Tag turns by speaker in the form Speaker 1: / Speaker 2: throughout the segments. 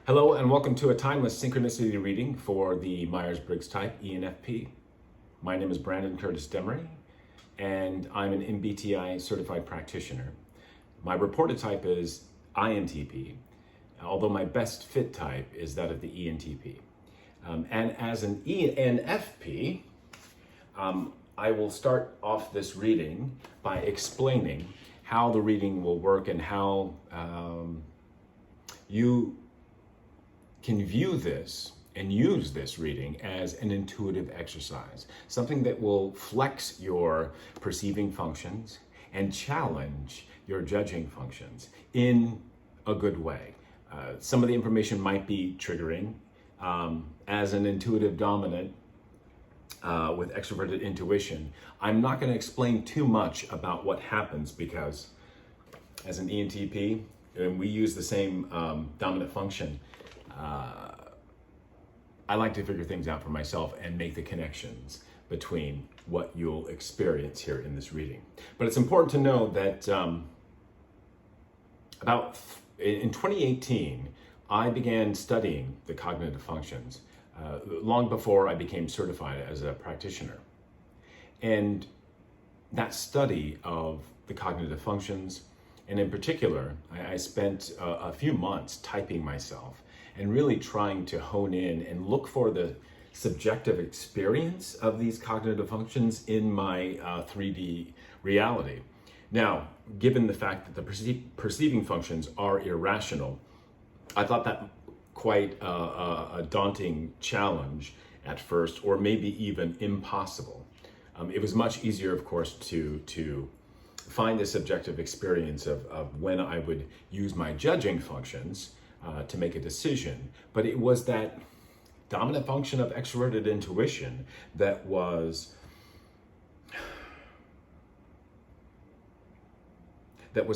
Speaker 1: Hello and welcome to a timeless synchronicity reading for the Myers-Briggs type, Enfp. My name is Brandon Curtis Demery and I'm an MBTI certified practitioner. My reported type is INTP, although my best fit type is that of the ENTP. And as an ENFP, I will start off this reading by explaining how the reading will work and how you can view this and use this reading as an intuitive exercise, something that will flex your perceiving functions and challenge your judging functions in a good way. Some of the information might be triggering. As an intuitive dominant with extroverted intuition, I'm not going to explain too much about what happens because as an ENTP, and we use the same dominant function, I like to figure things out for myself and make the connections between what you'll experience here in this reading. But it's important to know that in 2018, I began studying the cognitive functions long before I became certified as a practitioner. And that study of the cognitive functions, and in particular, I spent a few months typing myself and really trying to hone in and look for the subjective experience of these cognitive functions in my 3D reality. Now, given the fact that the perceiving functions are irrational, I thought that quite a daunting challenge at first, or maybe even impossible. It was much easier, of course, to find the subjective experience of when I would use my judging functions to make a decision. But it was that dominant function of extroverted intuition that was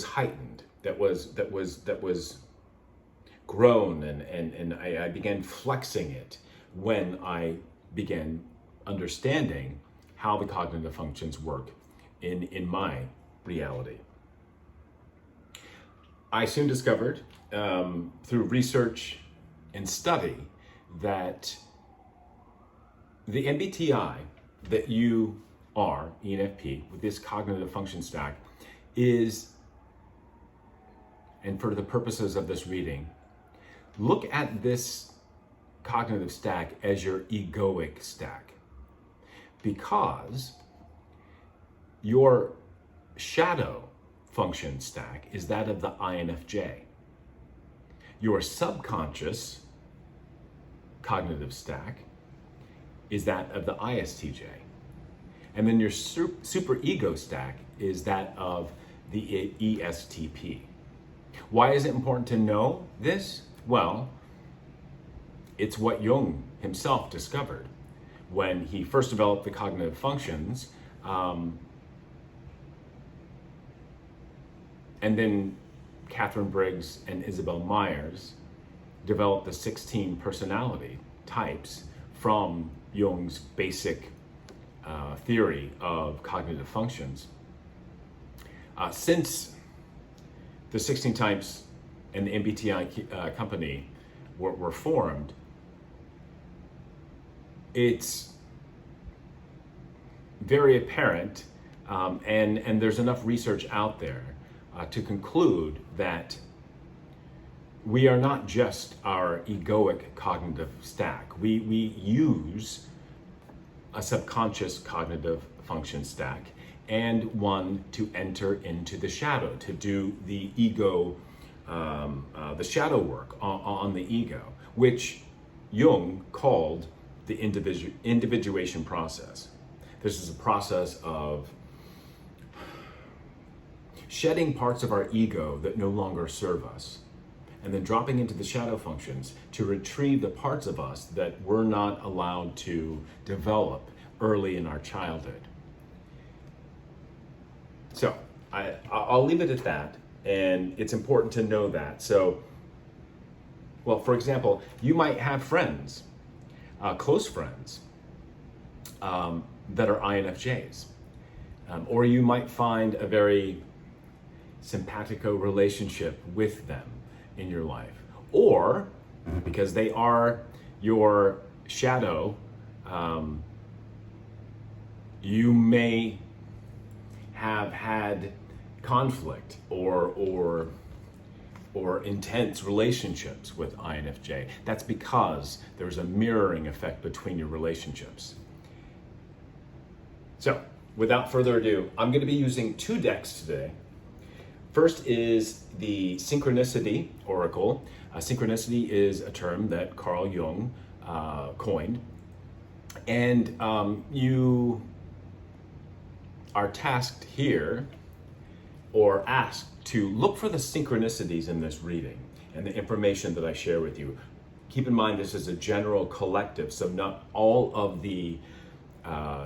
Speaker 1: heightened, that was grown, and I began flexing it when I began understanding how the cognitive functions work in my reality. I soon discovered through research and study that the MBTI that you are, ENFP, with this cognitive function stack is, and for the purposes of this reading, look at this cognitive stack as your egoic stack, because your shadow function stack is that of the INFJ. Your subconscious cognitive stack is that of the ISTJ. And then your super ego stack is that of the ESTP. Why is it important to know this? Well, it's what Jung himself discovered when he first developed the cognitive functions, and then Catherine Briggs and Isabel Myers developed the 16 personality types from Jung's basic theory of cognitive functions. Since the 16 types and the MBTI company were formed, it's very apparent, and there's enough research out there to conclude that we are not just our egoic cognitive stack. We use a subconscious cognitive function stack and one to enter into the shadow, to do the ego, the shadow work on the ego, which Jung called the individuation process. This is a process of shedding parts of our ego that no longer serve us, and then dropping into the shadow functions to retrieve the parts of us that we're not allowed to develop early in our childhood. So I'll leave it at that, and it's important to know that. So, well, for example, you might have friends, close friends, that are INFJs, or you might find a very simpatico relationship with them in your life. Or because they are your shadow. You may have had conflict or intense relationships with INFJ. That's because there's a mirroring effect between your relationships. So, without further ado, I'm going to be using 2 decks today. First is the Synchronicity Oracle. Synchronicity is a term that Carl Jung coined. And you are tasked here, or asked, to look for the synchronicities in this reading and the information that I share with you. Keep in mind, this is a general collective, so not all of the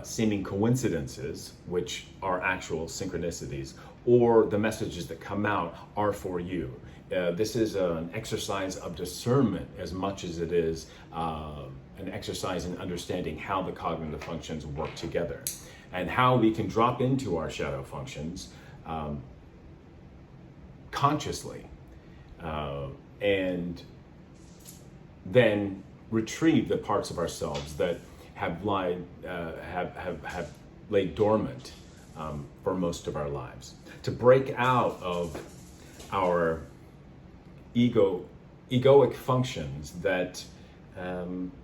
Speaker 1: seeming coincidences, which are actual synchronicities, or the messages that come out are for you. This is an exercise of discernment as much as it is an exercise in understanding how the cognitive functions work together and how we can drop into our shadow functions consciously and then retrieve the parts of ourselves that have laid dormant for most of our lives. To break out of our egoic functions that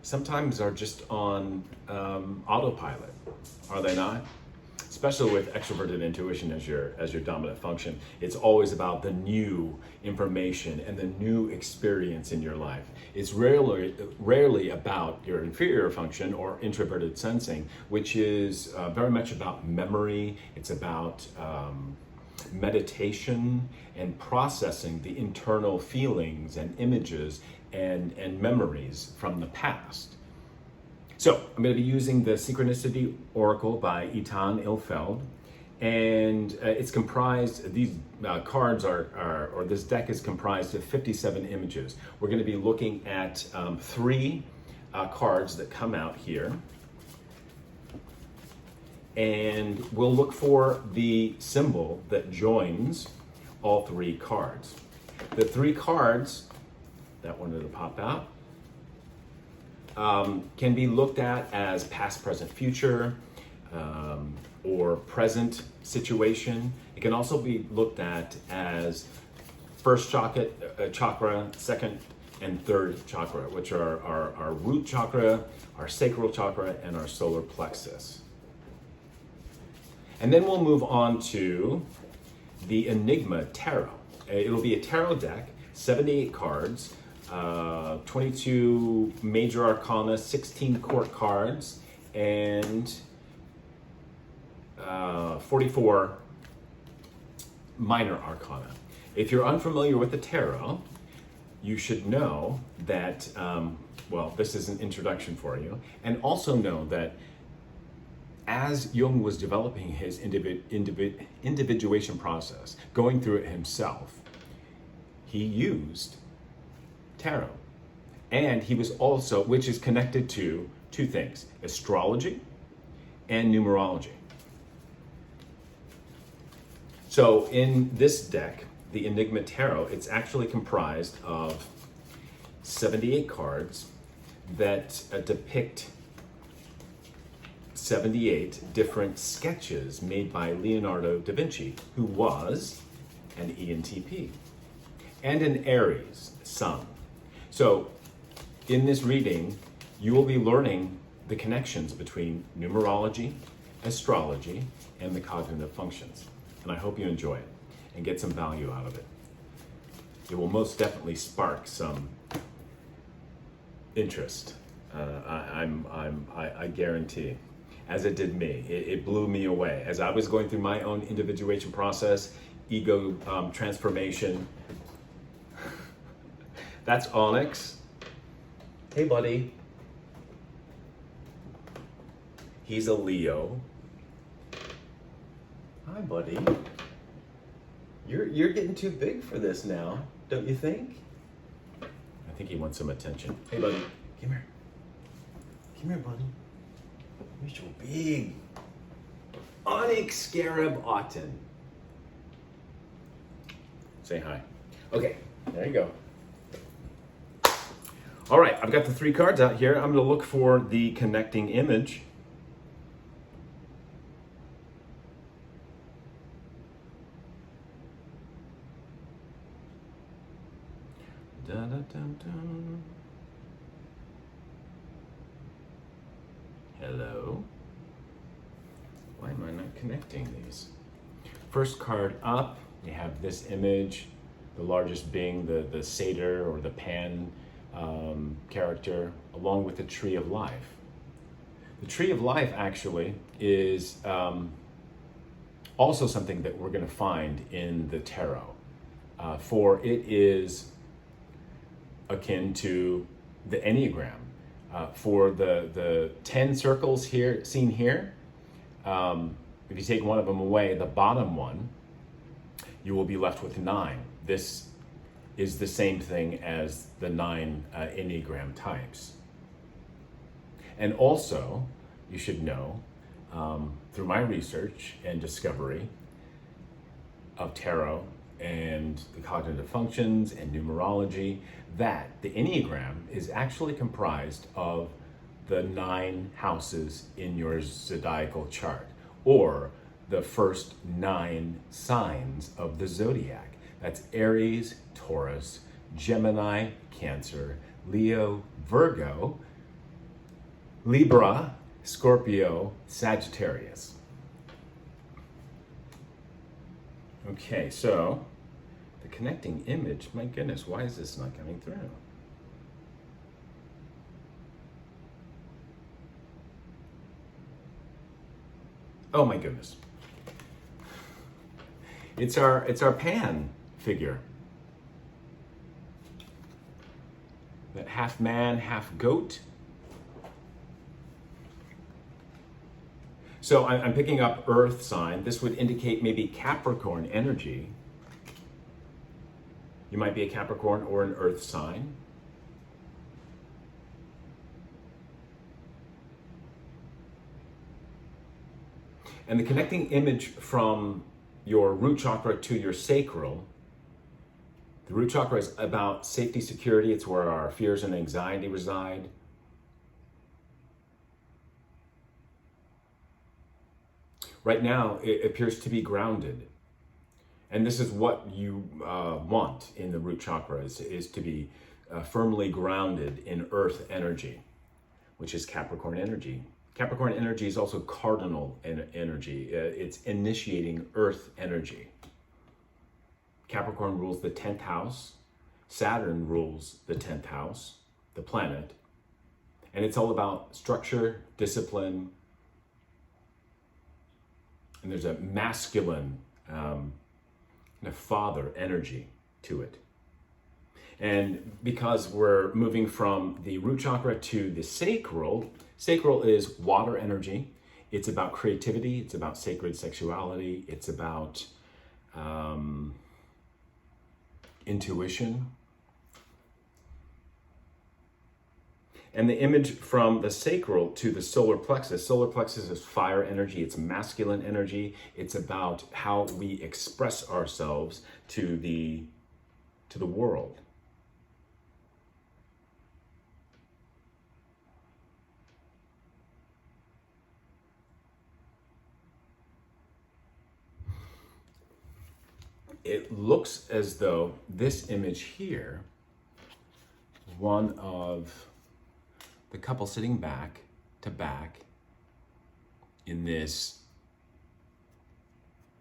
Speaker 1: sometimes are just on autopilot, are they not? Especially with extroverted intuition as your dominant function, it's always about the new information and the new experience in your life. It's rarely about your inferior function or introverted sensing, which is very much about memory. It's about meditation and processing the internal feelings and images and memories from the past. So I'm going to be using the Synchronicity Oracle by Ethan Ilfeld, and it's comprised, these cards or this deck is comprised of 57 images. We're going to be looking at 3 cards that come out here, and we'll look for the symbol that joins all 3 cards. The 3 cards, that one that'll pop out, can be looked at as past, present, future, or present situation. It can also be looked at as first chakra, second and third chakra, which are our root chakra, our sacral chakra, and our solar plexus. And then we'll move on to the Enigma Tarot. It'll be a tarot deck, 78 cards, 22 major arcana, 16 court cards, and 44 minor arcana. If you're unfamiliar with the tarot, you should know that, this is an introduction for you, and also know that as Jung was developing his individuation process, going through it himself, he used tarot. And he was also, which is connected to 2 things, astrology and numerology. So in this deck, the Enigma Tarot, it's actually comprised of 78 cards that depict 78 different sketches made by Leonardo da Vinci, who was an ENTP and an Aries sun. So in this reading, you will be learning the connections between numerology, astrology, and the cognitive functions. And I hope you enjoy it and get some value out of it. It will most definitely spark some interest. I guarantee, as it did me. It blew me away. As I was going through my own individuation process, ego transformation. That's Onyx. Hey, buddy. He's a Leo. Hi, buddy. You're getting too big for this now, don't you think? I think he wants some attention. Hey, buddy. Come here. Come here, buddy. You're so big. Onyx Scarab Autumn. Say hi. Okay, there you go. All right, I've got the 3 cards out here. I'm going to look for the connecting image. Dun. Hello? Why am I not connecting these? First card up, we have this image, the largest being the satyr or the pan character, along with the tree of life. The tree of life actually is also something that we're going to find in the tarot, for it is akin to the Enneagram. For the 10 circles here, seen here, if you take one of them away, the bottom one, you will be left with 9. This is the same thing as the 9 Enneagram types. And also, you should know, through my research and discovery of tarot and the cognitive functions and numerology, that the Enneagram is actually comprised of the 9 houses in your zodiacal chart, or the first 9 signs of the zodiac. That's Aries, Taurus, Gemini, Cancer, Leo, Virgo, Libra, Scorpio, Sagittarius. Okay, so the connecting image, my goodness, why is this not coming through? Oh my goodness. It's our pan figure. That half man, half goat. So I'm picking up earth sign. This would indicate maybe Capricorn energy. You might be a Capricorn or an earth sign. And the connecting image from your root chakra to your sacral, the root chakra is about safety, security. It's where our fears and anxiety reside. Right now, it appears to be grounded. And this is what you want in the root chakra, is to be firmly grounded in earth energy, which is Capricorn energy. Capricorn energy is also cardinal energy. It's initiating earth energy. Capricorn rules the 10th house. Saturn rules the 10th house, the planet. And it's all about structure, discipline. And there's a masculine father energy to it. And because we're moving from the root chakra to the sacral, sacral is water energy. It's about creativity. It's about sacred sexuality. It's about intuition. And the image from the sacral to the solar plexus. Solar plexus is fire energy. It's masculine energy. It's about how we express ourselves to the world. It looks as though this image here, one of the couple sitting back to back in this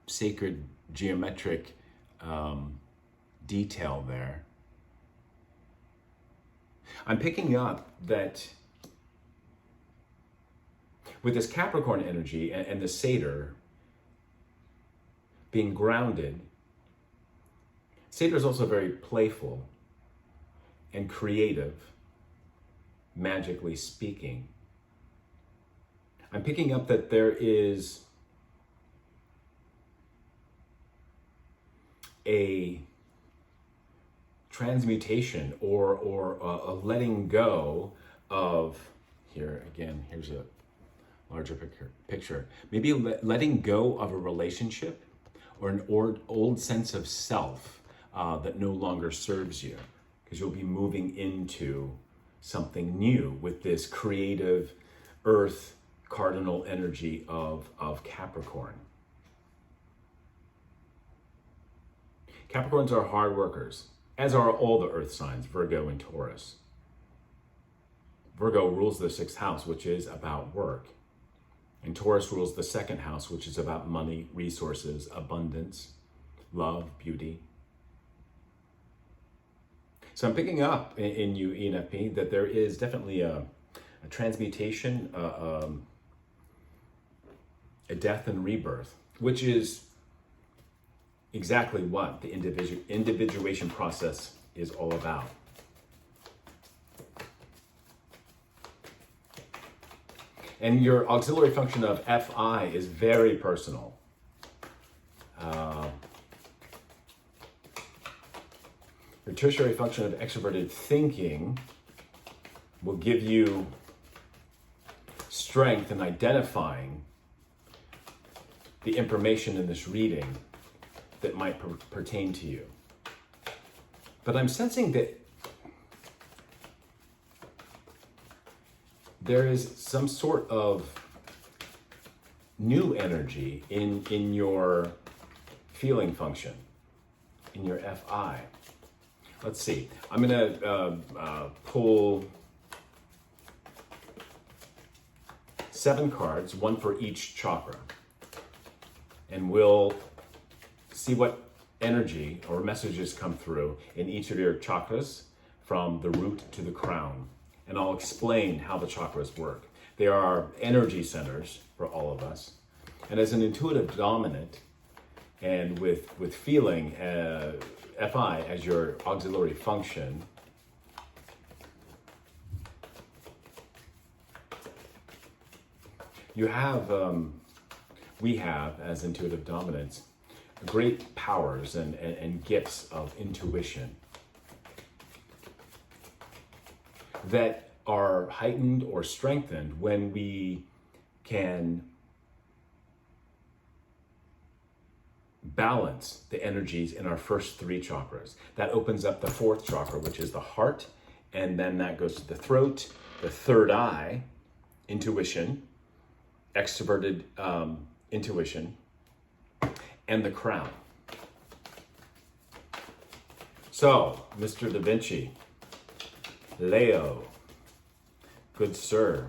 Speaker 1: sacred geometric detail there. I'm picking up that with this Capricorn energy and the satyr being grounded, satyr is also very playful and creative, magically speaking. I'm picking up that there is a transmutation or a letting go of, here again, here's a larger picture. Maybe letting go of a relationship or an old sense of self that no longer serves you, because you'll be moving into something new with this creative earth cardinal energy of Capricorn. Capricorns are hard workers, as are all the earth signs, Virgo and Taurus. Virgo rules the 6th house, which is about work. And Taurus rules the 2nd house, which is about money, resources, abundance, love, beauty. So I'm picking up in you, ENFP, that there is definitely a transmutation, a death and rebirth, which is exactly what the individuation process is all about. And your auxiliary function of FI is very personal. Your tertiary function of extroverted thinking will give you strength in identifying the information in this reading that might pertain to you. But I'm sensing that there is some sort of new energy in your feeling function, in your FI. Let's see. I'm going to pull 7 cards, 1 for each chakra. And we'll see what energy or messages come through in each of your chakras from the root to the crown. And I'll explain how the chakras work. They are energy centers for all of us. And as an intuitive dominant, and with feeling FI as your auxiliary function, you have, we have, as intuitive dominants, great powers and gifts of intuition that are heightened or strengthened when we can balance the energies in our first 3 chakras. That opens up the 4th chakra, which is the heart, and then that goes to the throat, the 3rd eye, intuition, extroverted intuition, and the crown. So, Mr. Da Vinci, Leo, good sir,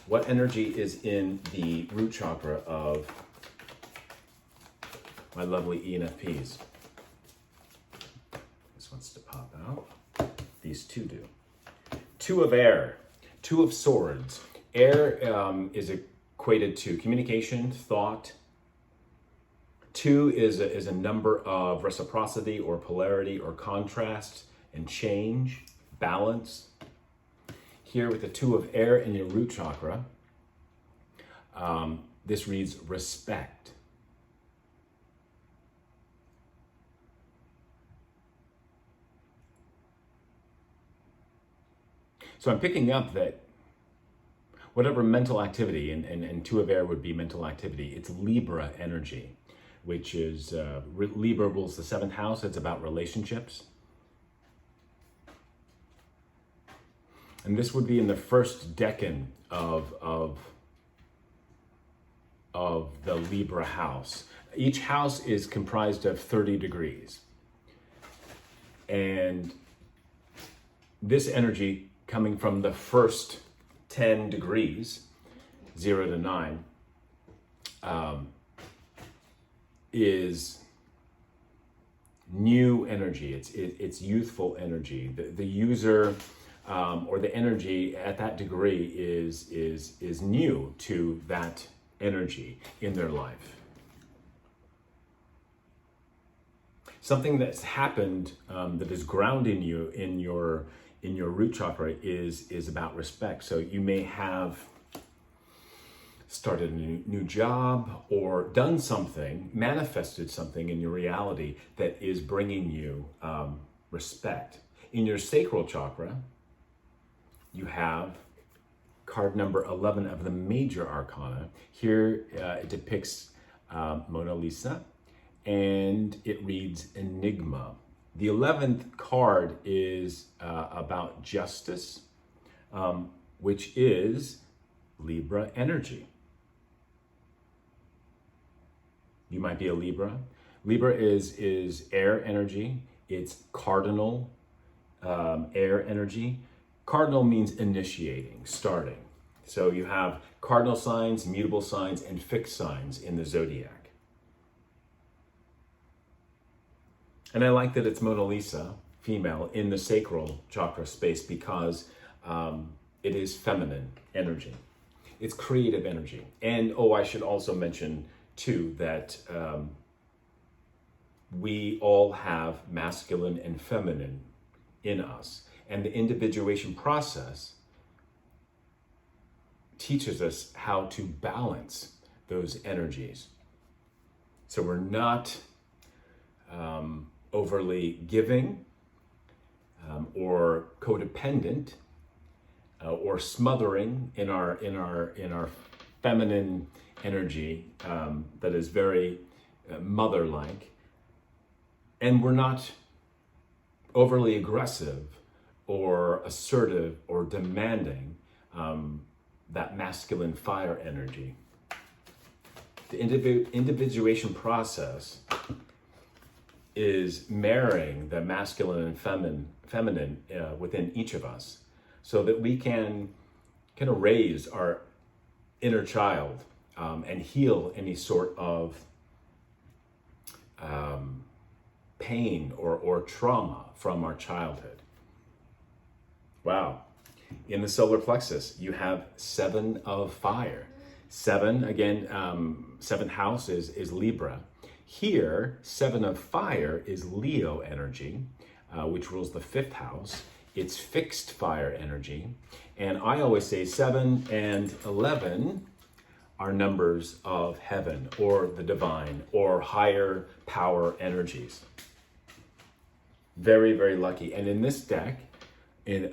Speaker 1: what energy is in the root chakra of my lovely ENFPs? This wants to pop out. These 2 do. 2 of air, 2 of swords. Air is equated to communication, thought. 2 is a number of reciprocity or polarity or contrast and change, balance. Here with the 2 of air in your root chakra, this reads respect. So I'm picking up that whatever mental activity, and 2 of air would be mental activity, it's Libra energy, which is, Libra rules the 7th house. It's about relationships. And this would be in the first decan of the Libra house. Each house is comprised of 30 degrees. And this energy coming from the first 10 degrees, 0 to 9, is new energy. It's youthful energy. The user or the energy at that degree is new to that energy in their life. Something that's happened that is grounding you in your root chakra is about respect. So you may have started a new job or done something, manifested something in your reality that is bringing you respect. In your sacral chakra, you have card number 11 of the major arcana. Here it depicts Mona Lisa, and it reads Enigma. The 11th card is about justice, which is Libra energy. You might be a Libra. Libra is air energy. It's cardinal air energy. Cardinal means initiating, starting. So you have cardinal signs, mutable signs, and fixed signs in the zodiac. And I like that it's Mona Lisa, female, in the sacral chakra space because it is feminine energy. It's creative energy. And I should also mention too that we all have masculine and feminine in us. And the individuation process teaches us how to balance those energies. So we're not overly giving or codependent or smothering in our feminine energy that is very mother-like, and we're not overly aggressive or assertive or demanding that masculine fire energy. The individuation process is marrying the masculine and feminine within each of us so that we can kind of raise our inner child and heal any sort of pain or trauma from our childhood. Wow. In the solar plexus, you have 7 of fire. 7, again, 7th house is Libra. Here, 7 of fire is Leo energy, which rules the 5th house. It's fixed fire energy. And I always say 7 and 11 are numbers of heaven or the divine or higher power energies. Very, very lucky. And in this deck,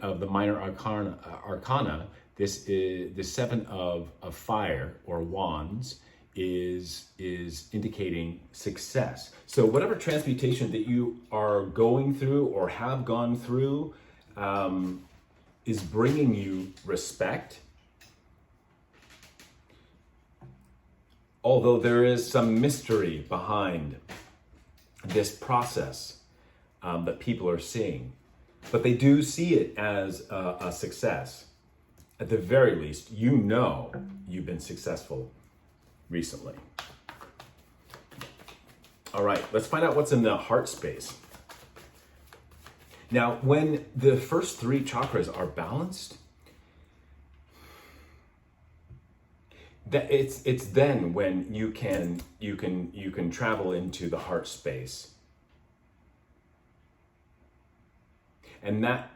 Speaker 1: of the minor arcana, this is the 7 of fire or wands is indicating success. So whatever transmutation that you are going through or have gone through is bringing you respect. Although there is some mystery behind this process that people are seeing, but they do see it as a success. At the very least, you know you've been successful recently. All right, let's find out what's in the heart space. Now, when the first 3 chakras are balanced, that it's then when you can travel into the heart space. And that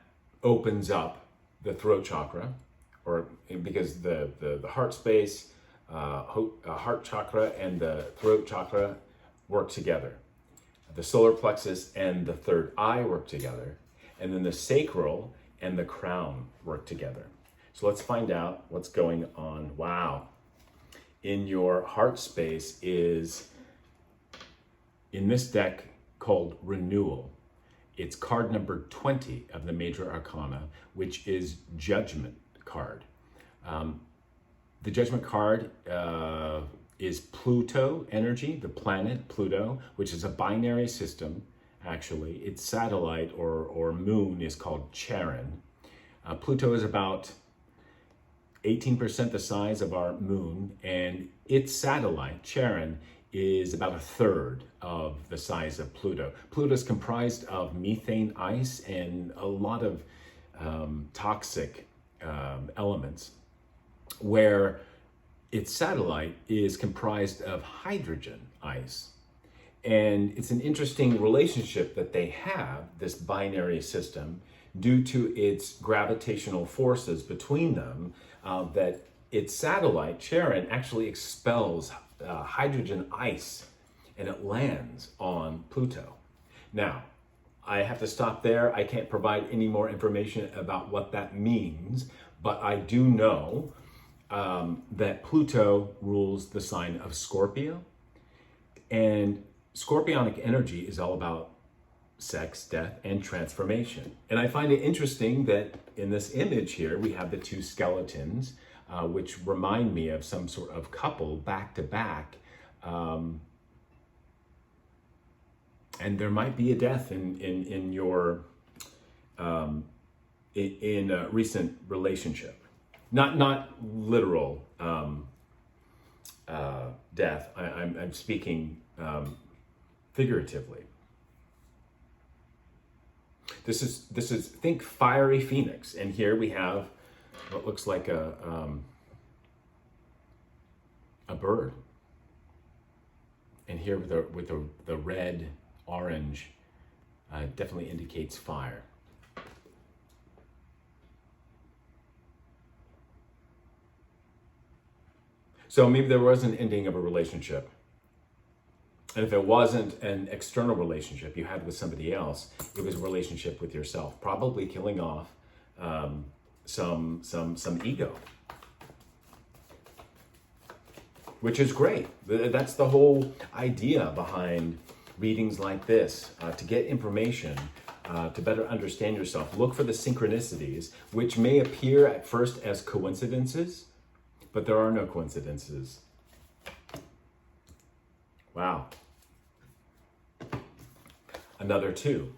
Speaker 1: opens up the throat chakra, or because the heart space, heart chakra and the throat chakra work together. The solar plexus and the third eye work together. And then the sacral and the crown work together. So let's find out what's going on. Wow. In your heart space is, in this deck called Renewal, it's card number 20 of the major arcana, which is Judgment card. The Judgment card is Pluto energy, the planet Pluto, which is a binary system, actually. Its satellite or moon is called Charon. Pluto is about 18% the size of our moon, and its satellite, Charon, is about 1/3 of the size of Pluto. Pluto is comprised of methane ice and a lot of toxic elements, where its satellite is comprised of hydrogen ice. And it's an interesting relationship that they have, this binary system, due to its gravitational forces between them, that its satellite, Charon, actually expels hydrogen ice and it lands on Pluto. Now, I have to stop there. I can't provide any more information about what that means, but I do know that Pluto rules the sign of Scorpio, and Scorpionic energy is all about sex, death, and transformation. And I find it interesting that in this image here, we have the two skeletons, which remind me of some sort of couple back to back. And there might be a death in your in a recent relationship, not literal death. I'm speaking figuratively. This is think fiery phoenix, and here we have what looks like a bird, and here with the red orange definitely indicates fire. So maybe there was an ending of a relationship. And if it wasn't an external relationship you had with somebody else, it was a relationship with yourself, probably killing off some ego, which is great. That's the whole idea behind readings like this, to get information, to better understand yourself. Look for the synchronicities, which may appear at first as coincidences, but there are no coincidences. Wow. Another two.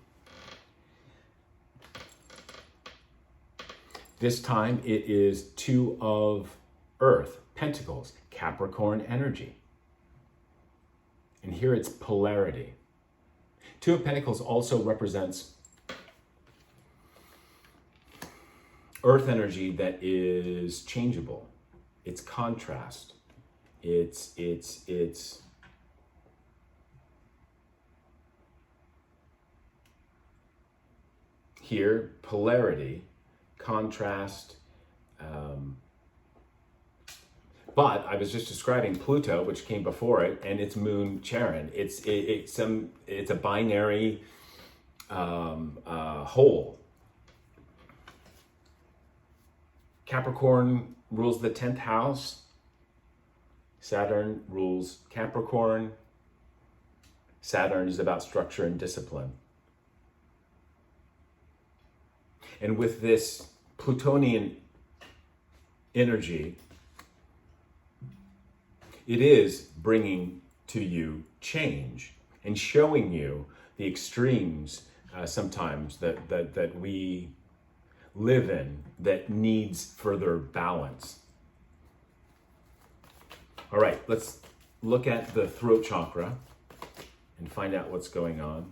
Speaker 1: This time it is two of Earth, Pentacles, Capricorn energy. And here it's polarity. Two of Pentacles also represents Earth energy that is changeable. It's contrast. It's here, polarity, contrast. But I was just describing Pluto, which came before it, and its moon Charon. It's a binary whole. Capricorn rules the 10th house. Saturn rules Capricorn. Saturn is about structure and discipline. And with this Plutonian energy, it is bringing to you change and showing you the extremes sometimes that we live in that needs further balance. All right, let's look at the throat chakra and find out what's going on.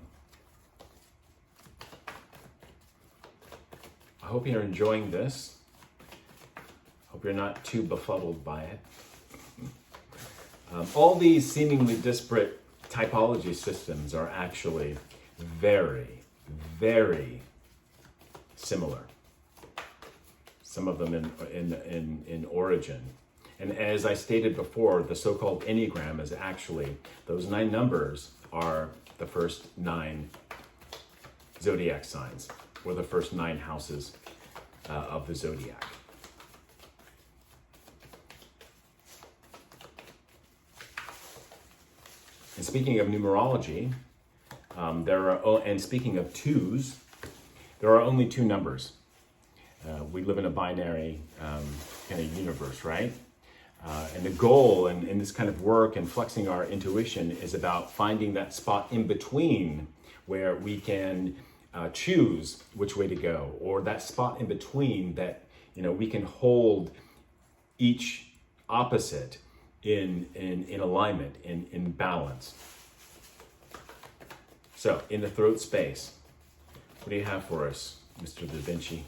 Speaker 1: I hope you're enjoying this. Hope you're not too befuddled by it. All these seemingly disparate typology systems are actually very, very similar. Some of them in origin. And as I stated before, the so-called Enneagram is actually, those 9 numbers are the first 9 zodiac signs, or the first 9 houses of the zodiac. And speaking of numerology, and speaking of 2s, there are only 2 numbers. We live in a binary kind of universe, right? And the goal in this kind of work and flexing our intuition is about finding that spot in between where we can choose which way to go, or that spot in between that we can hold each opposite in alignment, in balance. So in the throat space, what do you have for us, Mr. Da Vinci?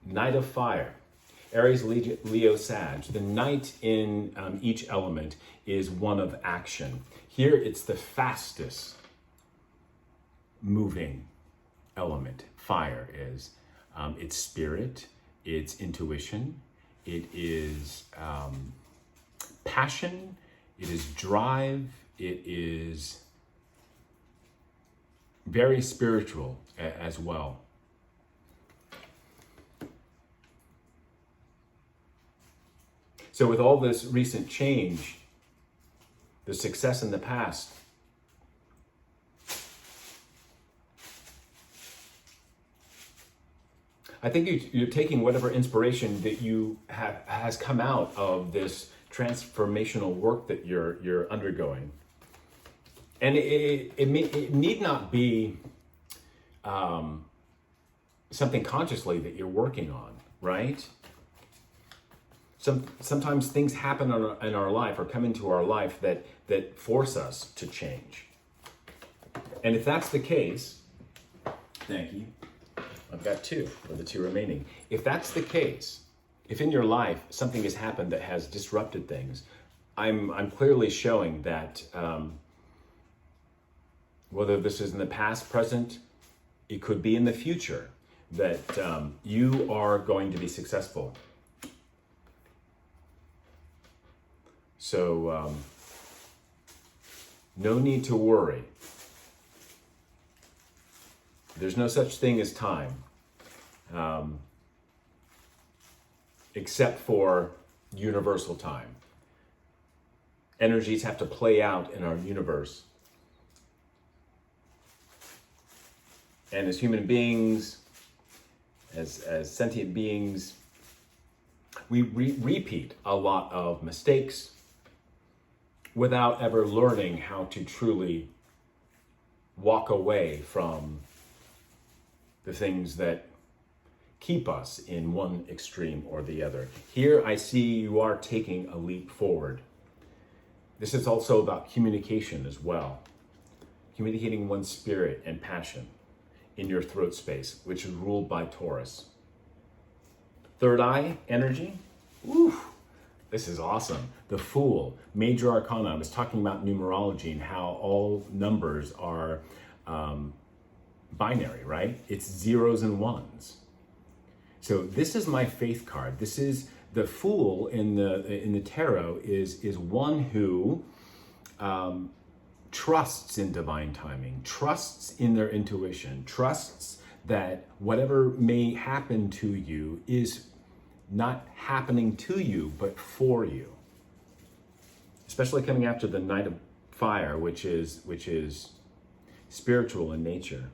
Speaker 1: Knight of Fire, Aries, Leo, Sag. The knight in each element is one of action. Here it's the fastest moving element. Fire is. It's spirit, it's intuition, it is passion, it is drive, it is very spiritual as well. So with all this recent change the success in the past. I think you're taking whatever inspiration that you have has come out of this transformational work that you're undergoing, and it need not be something consciously that you're working on, right? Sometimes things happen in our life or come into our life that force us to change, and if that's the case, thank you. I've got two, or the two remaining. If that's the case, if in your life something has happened that has disrupted things, I'm clearly showing that whether this is in the past, present, it could be in the future, that you are going to be successful. So no need to worry. There's no such thing as time, except for universal time. Energies have to play out in our universe. And as human beings, as sentient beings, we repeat a lot of mistakes without ever learning how to truly walk away from the things that keep us in one extreme or the other. Here I see you are taking a leap forward. This is also about communication as well. Communicating one's spirit and passion in your throat space, which is ruled by Taurus. Third eye energy. Woo, this is awesome. The Fool, Major Arcana. I was talking about numerology and how all numbers are binary, right? It's zeros and ones. So this is my faith card. This is the Fool in the tarot is one who trusts in divine timing, trusts in their intuition, trusts that whatever may happen to you is not happening to you, but for you. Especially coming after the Knight of Fire, which is spiritual in nature.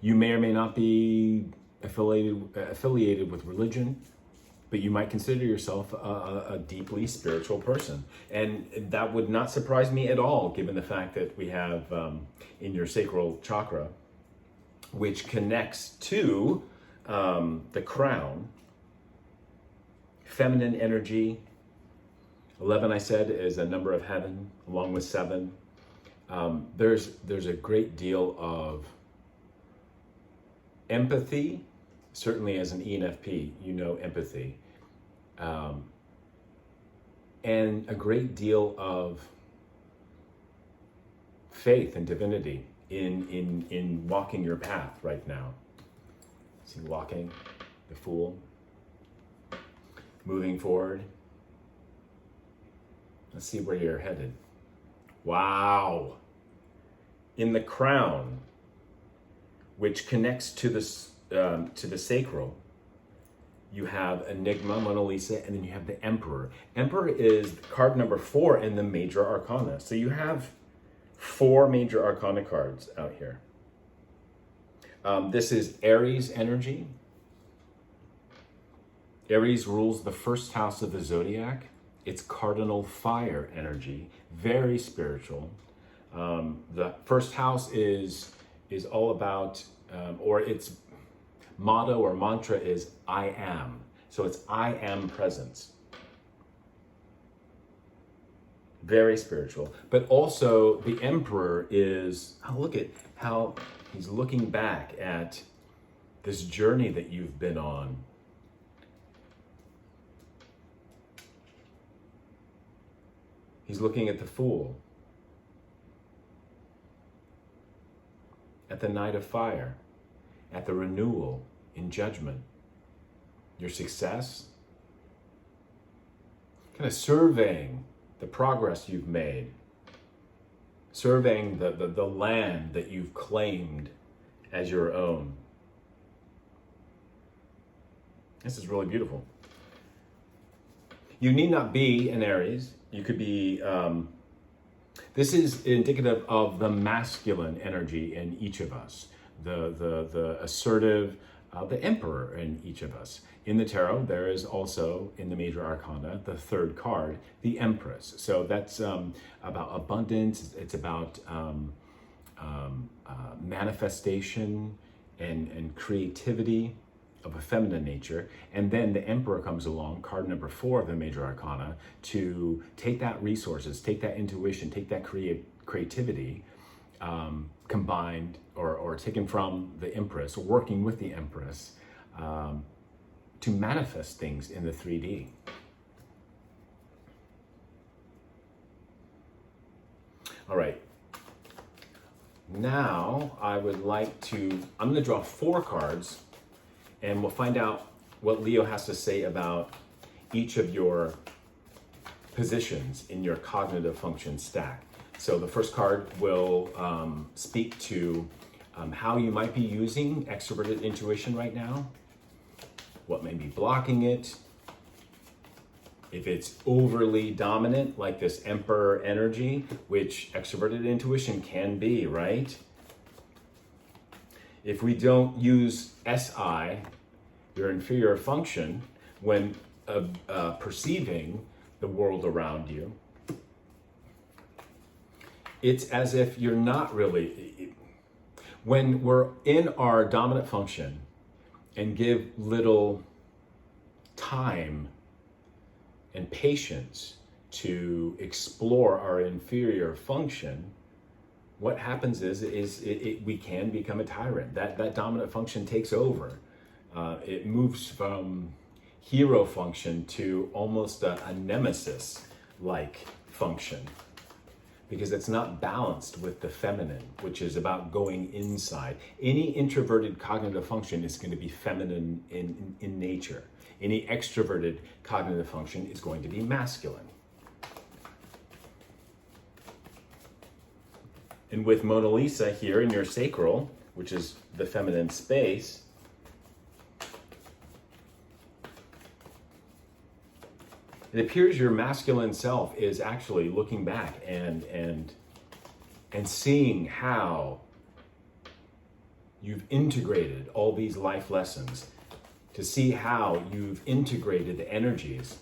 Speaker 1: You may or may not be affiliated with religion, but you might consider yourself a deeply spiritual person. And that would not surprise me at all, given the fact that we have in your sacral chakra, which connects to the crown, feminine energy. 11, I said, is a number of heaven, along with 7. There's a great deal of empathy. Certainly as an ENFP, you know empathy. And a great deal of faith and divinity in walking your path right now. See, walking, the Fool, moving forward. Let's see where you're headed. Wow. In the crown, which connects to the sacral, you have Enigma, Mona Lisa, and then you have the Emperor. Emperor is card number 4 in the Major Arcana. So you have 4 Major Arcana cards out here. This is Aries energy. Aries rules the first house of the zodiac. It's cardinal fire energy, very spiritual. The first house is all about, or its motto or mantra is I am. So it's I am presence. Very spiritual. But also the Emperor is, look at how he's looking back at this journey that you've been on. He's looking at the Fool, at the Knight of Fire, at the renewal in judgment, your success, kind of surveying the progress you've made, surveying the land that you've claimed as your own. This is really beautiful. You need not be an Aries. You could be, this is indicative of the masculine energy in each of us, the assertive, the emperor in each of us. In the tarot, there is also, in the major arcana, the third card, the Empress. So that's about abundance. It's about manifestation and creativity of a feminine nature. And then the Emperor comes along, card number 4 of the major arcana, to take that resources, take that intuition, take that creativity, combined or taken from the Empress, working with the Empress, to manifest things in the 3D. All right. Now I would like to, I'm going to draw 4 cards, and we'll find out what Leo has to say about each of your positions in your cognitive function stack. So the first card will speak to how you might be using extroverted intuition right now, what may be blocking it, if it's overly dominant, like this Emperor energy, which extroverted intuition can be, right? If we don't use SI, your inferior function, when perceiving the world around you, it's as if you're not really, when we're in our dominant function and give little time and patience to explore our inferior function, what happens is we can become a tyrant. That dominant function takes over. It moves from hero function to almost a nemesis-like function, because it's not balanced with the feminine, which is about going inside. Any introverted cognitive function is going to be feminine in nature. Any extroverted cognitive function is going to be masculine. And with Mona Lisa here in your sacral, which is the feminine space, it appears your masculine self is actually looking back and seeing how you've integrated all these life lessons, to see how you've integrated the energies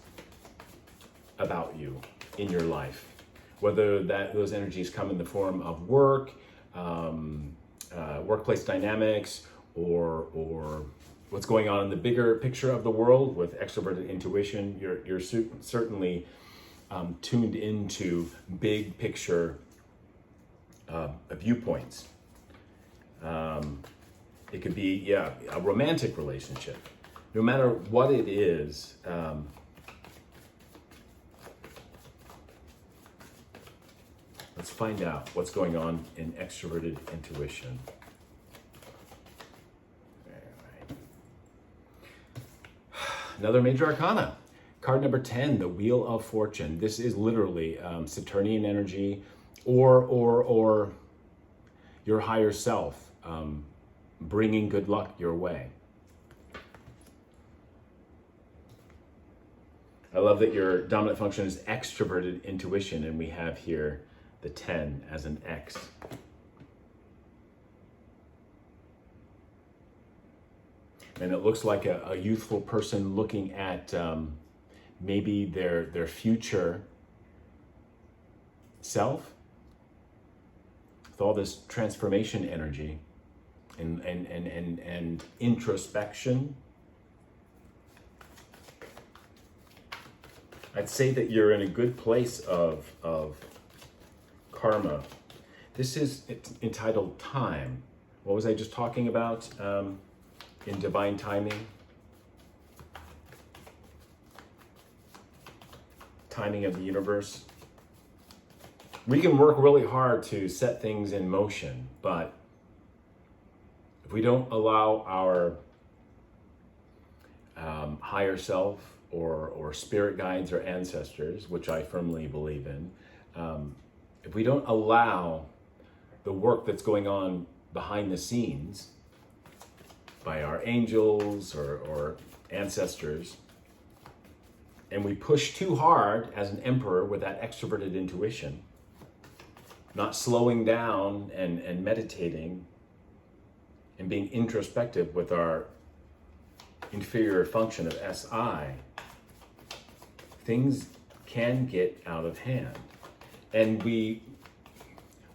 Speaker 1: about you in your life, whether those energies come in the form of work, workplace dynamics, or what's going on in the bigger picture of the world with extroverted intuition. You're certainly tuned into big picture viewpoints. It could be, a romantic relationship. No matter what it is, let's find out what's going on in extroverted intuition. Another major arcana, card number 10, the Wheel of Fortune. This is literally Saturnian energy, or your higher self bringing good luck your way. I love that your dominant function is extroverted intuition, and we have here the 10 as an X. And it looks like a youthful person looking at maybe their future self, with all this transformation energy and introspection. I'd say that you're in a good place of karma. This is entitled Time. What was I just talking about? In divine timing, timing of the universe. We can work really hard to set things in motion, but if we don't allow our higher self or spirit guides or ancestors, which I firmly believe in, if we don't allow the work that's going on behind the scenes by our angels or ancestors and we push too hard as an emperor with that extroverted intuition, not slowing down and meditating and being introspective with our inferior function of SI, things can get out of hand. And we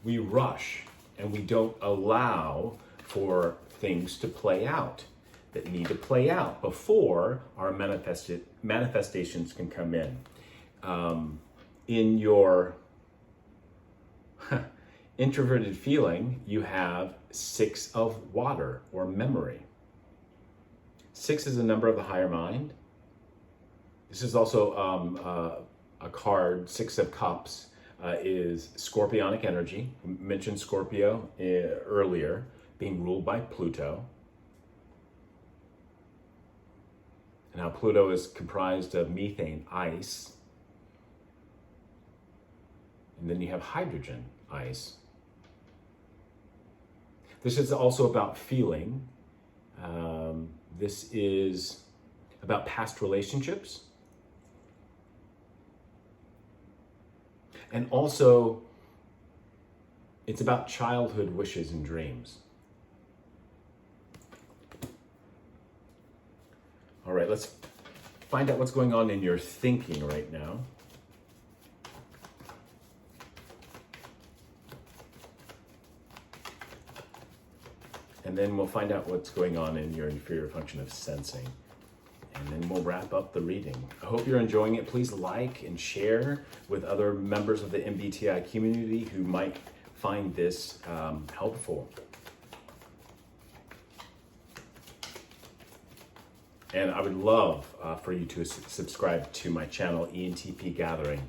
Speaker 1: rush and we don't allow for things to play out that need to play out before our manifestations can come in. In your introverted feeling, you have 6 of water or memory. 6 is a number of the higher mind. This is also a card, 6 of Cups, is scorpionic energy. We mentioned Scorpio earlier, being ruled by Pluto. And how Pluto is comprised of methane, ice. And then you have hydrogen, ice. This is also about feeling. This is about past relationships. And also, it's about childhood wishes and dreams. All right, let's find out what's going on in your thinking right now. And then we'll find out what's going on in your inferior function of sensing. And then we'll wrap up the reading. I hope you're enjoying it. Please like and share with other members of the MBTI community who might find this helpful. And I would love for you to subscribe to my channel, Entpgathering.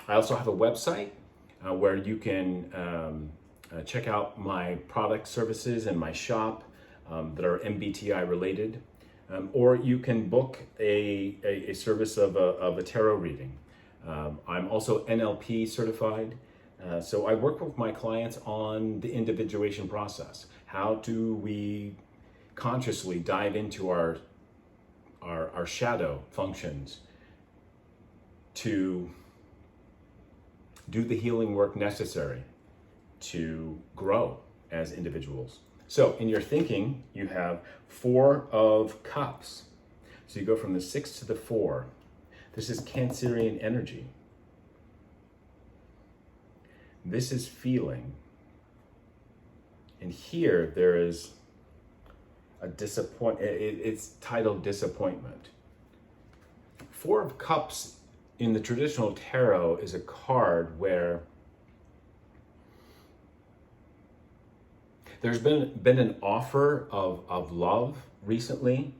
Speaker 1: I also have a website where you can check out my product services and my shop that are MBTI related. Or you can book a service of a tarot reading. I'm also NLP certified. So I work with my clients on the individuation process. How do we consciously dive into our shadow functions to do the healing work necessary to grow as individuals. So in your thinking, you have 4 of Cups. So you go from the 6 to the 4. This is Cancerian energy. This is feeling. And here there is a it's titled disappointment. 4 of Cups in the traditional tarot is a card where there's been an offer of love recently.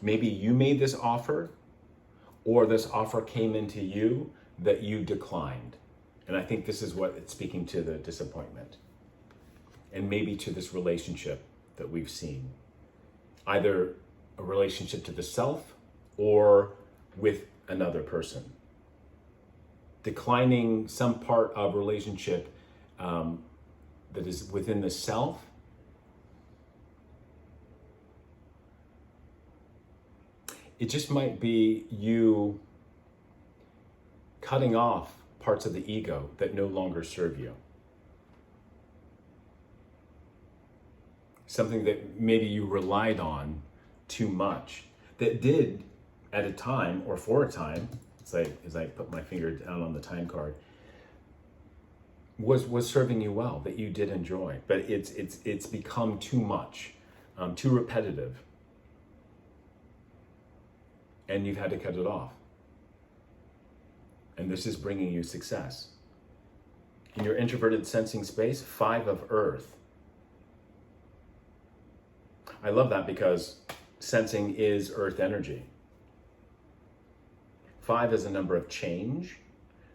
Speaker 1: Maybe you made this offer, or this offer came into you that you declined. And I think this is what it's speaking to, the disappointment. And maybe to this relationship that we've seen. Either a relationship to the self or with another person. Declining some part of relationship that is within the self. It just might be you cutting off parts of the ego that no longer serve you. Something that maybe you relied on too much, that did at a time or for a time, as I put my finger down on the time card, was serving you well, that you did enjoy, but it's become too much, too repetitive, and you've had to cut it off. And this is bringing you success. In your introverted sensing space, 5 of Earth. I love that because sensing is Earth energy. 5 is a number of change.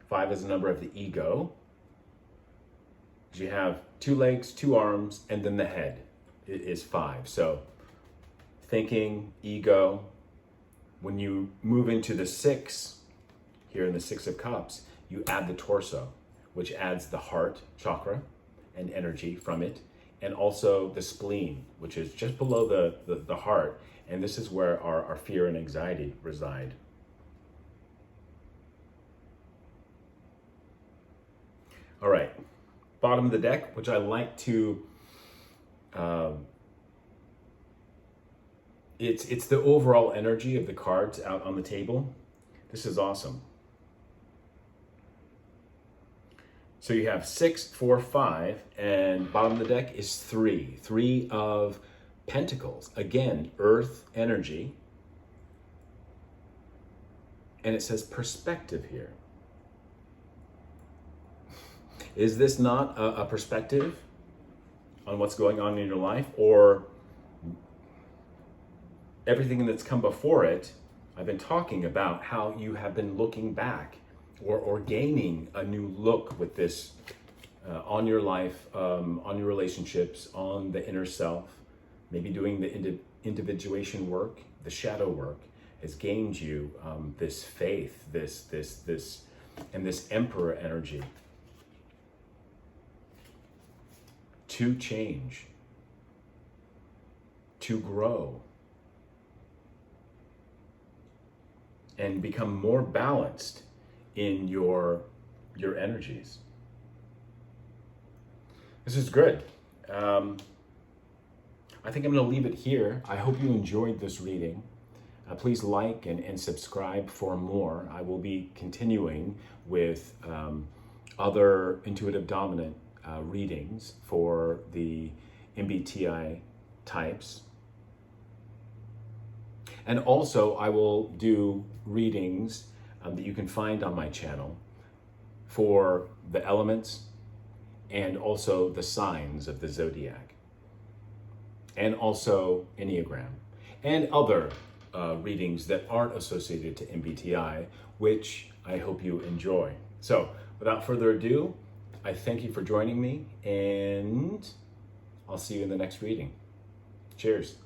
Speaker 1: 5 is a number of the ego. You have 2 legs, 2 arms, and then the head is 5. So thinking, ego. When you move into the 6, here in the 6 of Cups, you add the torso, which adds the heart chakra and energy from it, and also the spleen, which is just below the heart. And this is where our fear and anxiety reside. All right, bottom of the deck, which I like to, it's the overall energy of the cards out on the table. This is awesome. So you have 6, 4, 5, and bottom of the deck is 3. 3 of Pentacles. Again, earth energy. And it says perspective here. Is this not a perspective on what's going on in your life, or everything that's come before it? I've been talking about how you have been looking back or gaining a new look with this on your life, on your relationships, on the inner self. Maybe doing the individuation work, the shadow work, has gained you this faith, this, and this emperor energy to change, to grow, and become more balanced in your energies. This is good. I think I'm going to leave it here. I hope you enjoyed this reading. Please like and subscribe for more. I will be continuing with other intuitive dominant readings for the MBTI types. And also I will do readings that you can find on my channel for the elements and also the signs of the zodiac, and also Enneagram, and other readings that aren't associated to MBTI, which I hope you enjoy. So without further ado, I thank you for joining me, and I'll see you in the next reading. Cheers.